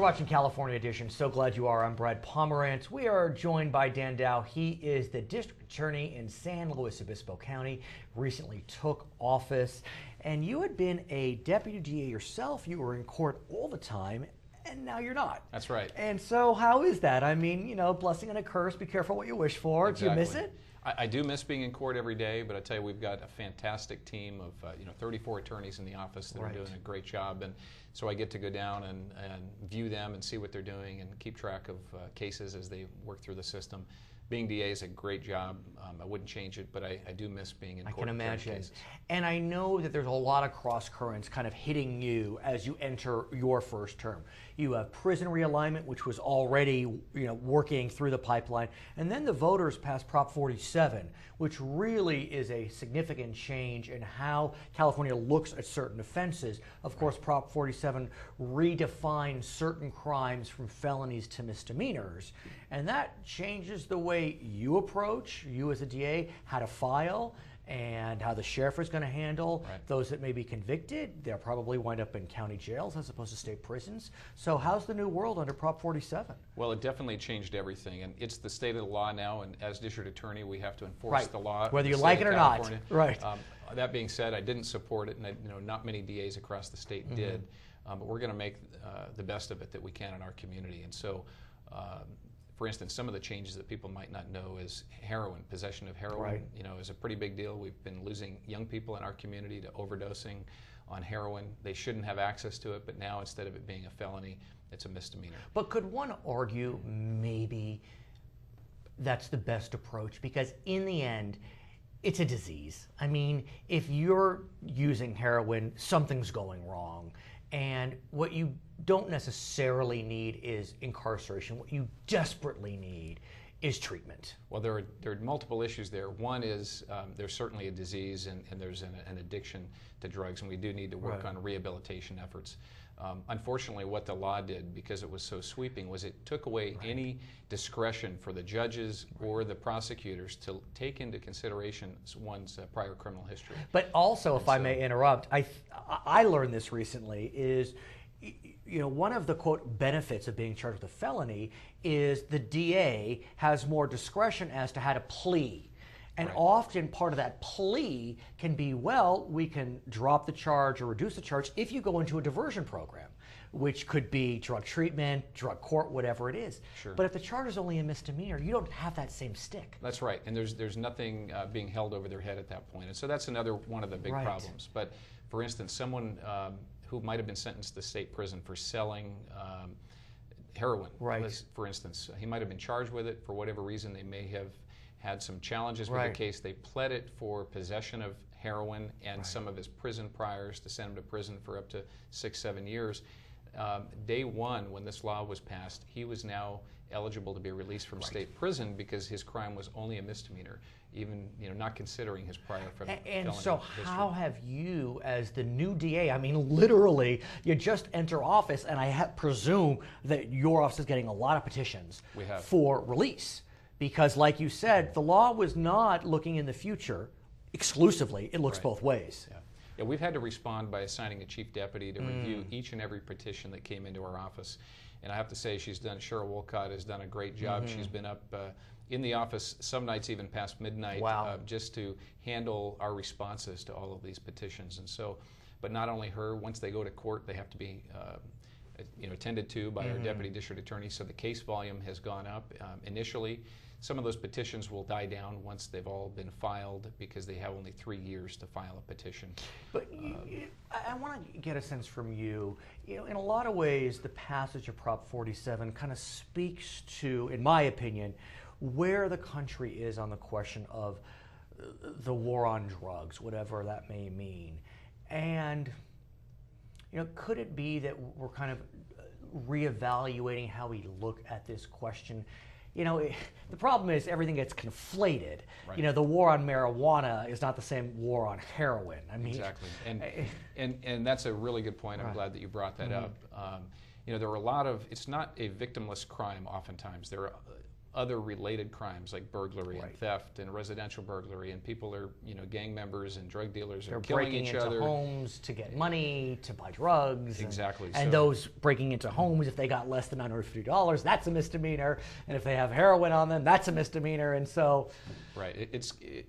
watching California Edition. So glad you are. I'm Brad Pomerance. We are joined by Dan Dow. He is the district attorney in San Luis Obispo County, recently took office. And you had been a deputy DA yourself. You were in court all the time, and now you're not. That's right. And so how is that? I mean, you know, blessing and a curse. Be careful what you wish for. Exactly. Do you miss it? I do miss being in court every day, but I tell you, we've got a fantastic team of 34 attorneys in the office that are doing a great job, and so I get to go down and view them and see what they're doing and keep track of cases as they work through the system. Being DA is a great job. I wouldn't change it, but I do miss being in court. I can imagine. Cases. And I know that there's a lot of cross currents kind of hitting you as you enter your first term. You have prison realignment, which was already working through the pipeline, and then the voters passed Prop 47, which really is a significant change in how California looks at certain offenses. Of course, Prop 47 redefines certain crimes from felonies to misdemeanors, and that changes the way you approach, you as a DA, how to file, and how the sheriff is going to handle those that may be convicted. They'll probably wind up in county jails as opposed to state prisons. So how's the new world under Prop 47? Well, it definitely changed everything, and it's the state of the law now, and as district attorney, we have to enforce the law. Whether you like it or not. Right. That being said, I didn't support it, and not many DAs across the state did, but we're going to make the best of it that we can in our community. And so, for instance, some of the changes that people might not know is heroin, possession of heroin, is a pretty big deal. We've been losing young people in our community to overdosing on heroin. They shouldn't have access to it, but now instead of it being a felony, it's a misdemeanor. But could one argue maybe that's the best approach? Because in the end, it's a disease. I mean, if you're using heroin, something's going wrong. And what you don't necessarily need is incarceration. What you desperately need is treatment. Well, there are multiple issues there. One is there's certainly a disease and there's an addiction to drugs, and we do need to work on rehabilitation efforts. Unfortunately, what the law did, because it was so sweeping, was it took away any discretion for the judges or the prosecutors to take into consideration one's prior criminal history. But also, if I may interrupt, I learned this recently is, one of the, quote, benefits of being charged with a felony is the DA has more discretion as to how to plea. And often part of that plea can be, well, we can drop the charge or reduce the charge if you go into a diversion program, which could be drug treatment, drug court, whatever it is. Sure. But if the charge is only a misdemeanor, you don't have that same stick. That's right, and there's nothing being held over their head at that point. And so that's another one of the big problems. But for instance, someone who might have been sentenced to state prison for selling heroin, for instance, he might have been charged with it for whatever reason. They may have had some challenges with the case. They pled it for possession of heroin and some of his prison priors to send him to prison for up to 6-7 years. Day one, when this law was passed, he was now eligible to be released from state prison because his crime was only a misdemeanor, even not considering his prior felony And so history. How have you, as the new DA, I mean, literally, you just enter office, and I presume that your office is getting a lot of petitions for release. Because like you said, the law was not looking in the future exclusively. It looks both ways. Yeah, we've had to respond by assigning a chief deputy to review each and every petition that came into our office. And I have to say, Cheryl Wolcott has done a great job. She's been up in the office some nights even past midnight just to handle our responses to all of these petitions. And so, but not only her, once they go to court, they have to be attended to by our deputy district attorney. So the case volume has gone up initially. Some of those petitions will die down once they've all been filed because they have only 3 years to file a petition. But I want to get a sense from you, in a lot of ways, the passage of Prop 47 kind of speaks to, in my opinion, where the country is on the question of the war on drugs, whatever that may mean. And, could it be that we're kind of reevaluating how we look at this question? The problem is everything gets conflated. The war on marijuana is not the same war on heroin. I mean, exactly, and that's a really good point. I'm glad that you brought that up. There are a lot of, it's not a victimless crime oftentimes. There are other related crimes like burglary Right. and theft and residential burglary, and people are, you know, gang members and drug dealers They're are killing breaking each into other. homes to get money, to buy drugs. Exactly. And those breaking into homes, if they got less than $950, that's a misdemeanor. And if they have heroin on them, that's a misdemeanor. And so, right.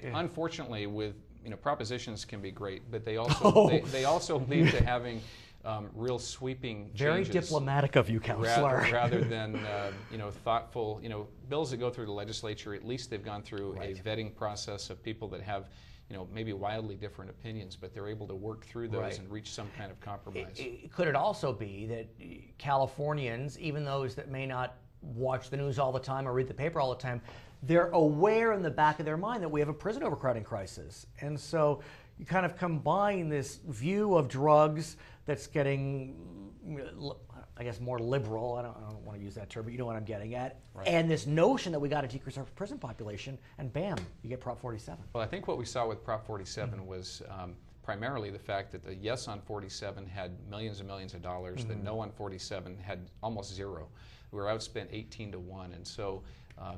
Unfortunately, with, you know, propositions can be great, but they also they also lead to having real sweeping changes. Very diplomatic of you, counselor. Rather than you know, thoughtful, you know, bills that go through the legislature, at least they've gone through a vetting process of people that have, you know, maybe wildly different opinions, but they're able to work through those and reach some kind of compromise. Could it also be that Californians, even those that may not watch the news all the time or read the paper all the time, they're aware in the back of their mind that we have a prison overcrowding crisis. And so you kind of combine this view of drugs that's getting, I guess, more liberal. I don't want to use that term, but you know what I'm getting at. Right. And this notion that we got to decrease our prison population, and bam, you get Prop 47. Well, I think what we saw with Prop 47 was primarily the fact that the yes on 47 had millions and millions of dollars, the no on 47 had almost zero. We were outspent 18-1, and so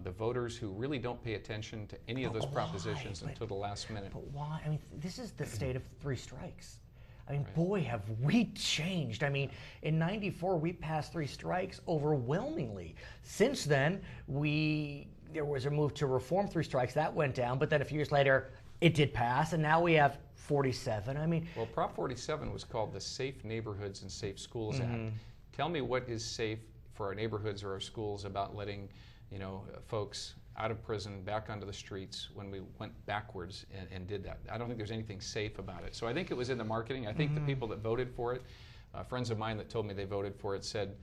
the voters who really don't pay attention to any of those propositions until the last minute. But why? I mean, this is the state of three strikes. I mean, boy, have we changed. I mean, in '94, we passed three strikes overwhelmingly. Since then, there was a move to reform three strikes. That went down, but then a few years later, it did pass, and now we have 47. I mean... Well, Prop 47 was called the Safe Neighborhoods and Safe Schools Act. Tell me what is safe for our neighborhoods or our schools about letting, you know, folks out of prison, back onto the streets when we went backwards and did that. I don't think there's anything safe about it. So I think it was in the marketing. I think the people that voted for it, friends of mine that told me they voted for it said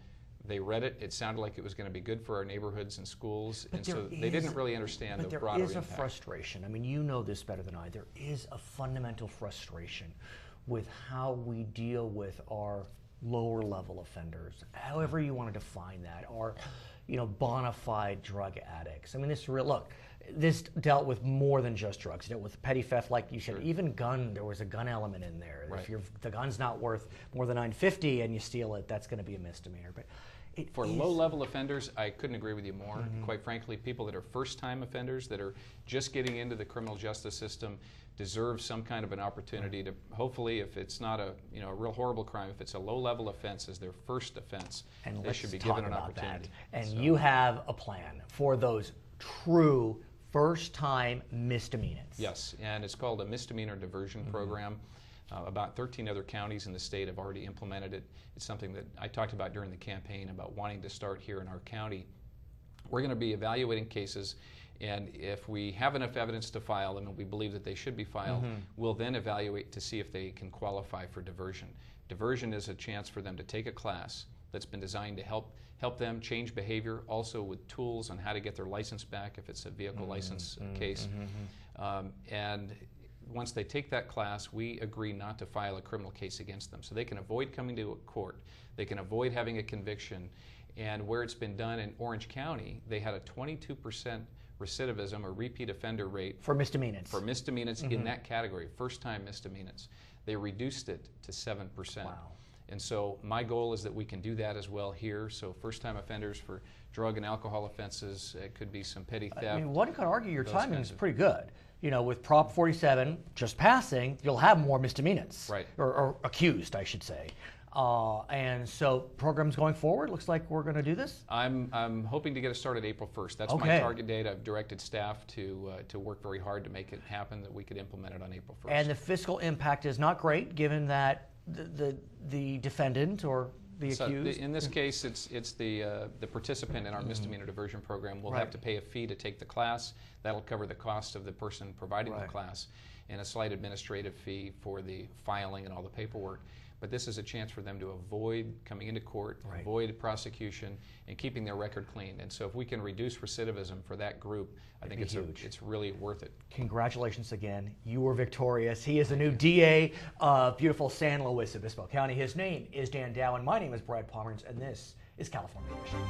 they read it, it sounded like it was going to be good for our neighborhoods and schools, and so they didn't really understand the broader impact. But there is a frustration. I mean, you know this better than I. There is a fundamental frustration with how we deal with our lower level offenders, however you want to define that, or, you know, bona fide drug addicts. I mean, this dealt with more than just drugs. It dealt with petty theft, like you said, even there was a gun element in there. Right. If the gun's not worth more than $950 and you steal it, that's going to be a misdemeanor. But for low-level offenders, I couldn't agree with you more. Quite frankly, people that are first-time offenders, that are just getting into the criminal justice system, deserve some kind of an opportunity to, hopefully, if it's not a real horrible crime, if it's a low-level offense as their first offense, and they should be given an opportunity. And so, you have a plan for those true first-time misdemeanors. Yes, and it's called a misdemeanor diversion program. About 13 other counties in the state have already implemented it. It's something that I talked about during the campaign about wanting to start here in our county. We're going to be evaluating cases, and if we have enough evidence to file them and we believe that they should be filed, we'll then evaluate to see if they can qualify for diversion. Diversion is a chance for them to take a class that's been designed to help them change behavior, also with tools on how to get their license back if it's a vehicle license case. And once they take that class, we agree not to file a criminal case against them. So they can avoid coming to a court, they can avoid having a conviction, and where it's been done in Orange County, they had a 22% recidivism or repeat offender rate. For misdemeanors. For misdemeanors in that category, first-time misdemeanors. They reduced it to 7%. Wow. And so my goal is that we can do that as well here. So first-time offenders for drug and alcohol offenses, it could be some petty theft. I mean, one could argue your timing is pretty good. You know, with Prop 47 just passing, you'll have more misdemeanors. Right. Or accused, I should say. And so programs going forward, looks like we're going to do this? I'm hoping to get it started April 1st. That's my target date. I've directed staff to work very hard to make it happen, that we could implement it on April 1st. And the fiscal impact is not great, given that the defendant or the accused? In this case, it's the participant in our misdemeanor diversion program will have to pay a fee to take the class. That'll cover the cost of the person providing the class, and a slight administrative fee for the filing and all the paperwork. But this is a chance for them to avoid coming into court, avoid prosecution, and keeping their record clean. And so if we can reduce recidivism for that group, I think it's really worth it. Congratulations again. You were victorious. He is the new DA of beautiful San Luis Obispo County. His name is Dan Dowen. My name is Brad Pomerance, and this is California Edition.